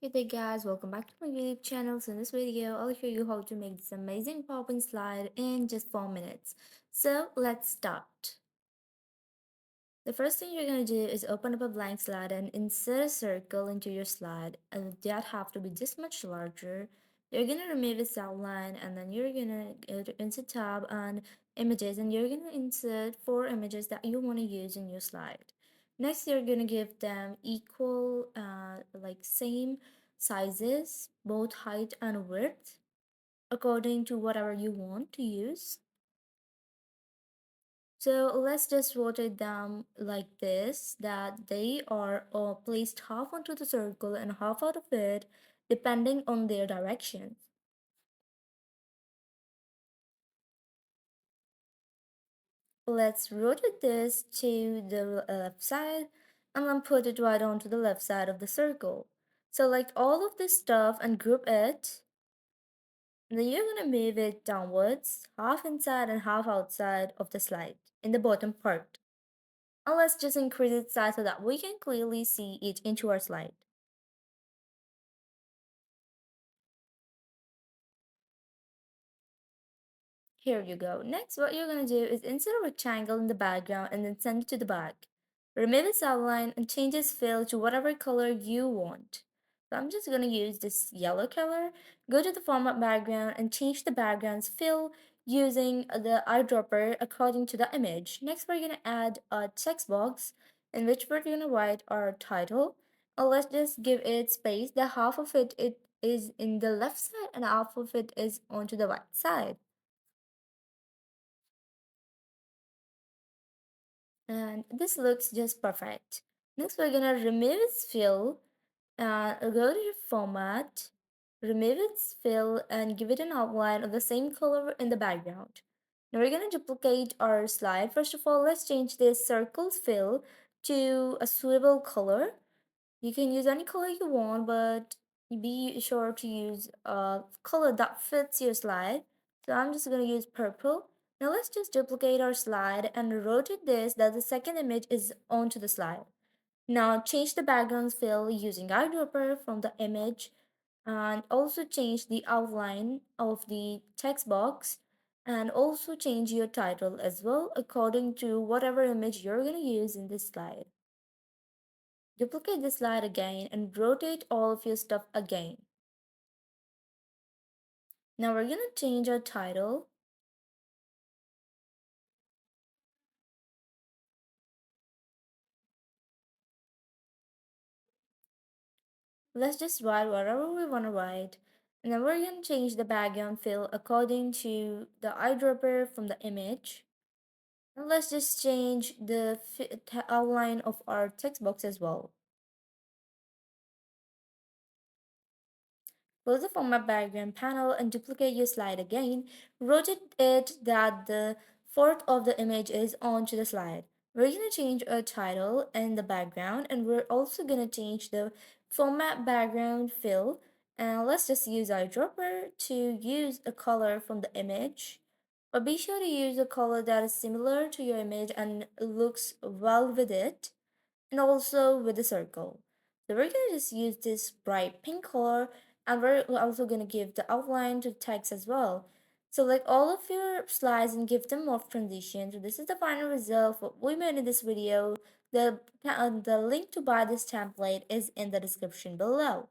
Hey there guys, welcome back to my YouTube channel. So in this video, I'll show you how to make this amazing popping slide in just 4 minutes. So let's start. The first thing you're going to do is open up a blank slide and insert a circle into your slide. And that have to be this much larger. You're going to remove its outline and then you're going to go to insert tab on images and you're going to insert 4 images that you want to use in your slide. Next, you're going to give them equal, same sizes, both height and width, according to whatever you want to use. So let's just rotate them like this, that they are placed half onto the circle and half out of it, depending on their direction. Let's rotate this to the left side and then put it right onto the left side of the circle. Select all of this stuff and group it. And then you're going to move it downwards, half inside and half outside of the slide in the bottom part. And let's just increase its size so that we can clearly see it into our slide. Here you go. Next, what you're going to do is insert a rectangle in the background and then send it to the back. Remove its outline and change its fill to whatever color you want. So I'm just going to use this yellow color. Go to the format background and change the background's fill using the eyedropper according to the image. Next, we're going to add a text box in which we're going to write our title. Let's just give it space. The half of it is in the left side and half of it is onto the right side. And this looks just perfect. Next, we're gonna remove its fill, go to your format, remove its fill, and give it an outline of the same color in the background. Now we're gonna duplicate our slide. First of all, let's change this circle's fill to a suitable color. You can use any color you want, but be sure to use a color that fits your slide. So I'm just going to use purple. Now let's just duplicate our slide and rotate this that the second image is onto the slide. Now change the background fill using eyedropper from the image and also change the outline of the text box and also change your title as well according to whatever image you're going to use in this slide. Duplicate the slide again and rotate all of your stuff again. Now we're going to change our title. Let's just write whatever we want to write. And then we're going to change the background fill according to the eyedropper from the image. And let's just change the outline of our text box as well. Close the format background panel and duplicate your slide again. Rotate it that the fourth of the image is onto the slide. We're going to change our title and the background, and we're also going to change the format background fill. And let's just use eyedropper to use a color from the image. But be sure to use a color that is similar to your image and looks well with it, and also with the circle. So we're going to just use this bright pink color, and we're also going to give the outline to text as well. Select all of your slides and give them morph transition. So this is the final result of what we made in this video. The link to buy this template is in the description below.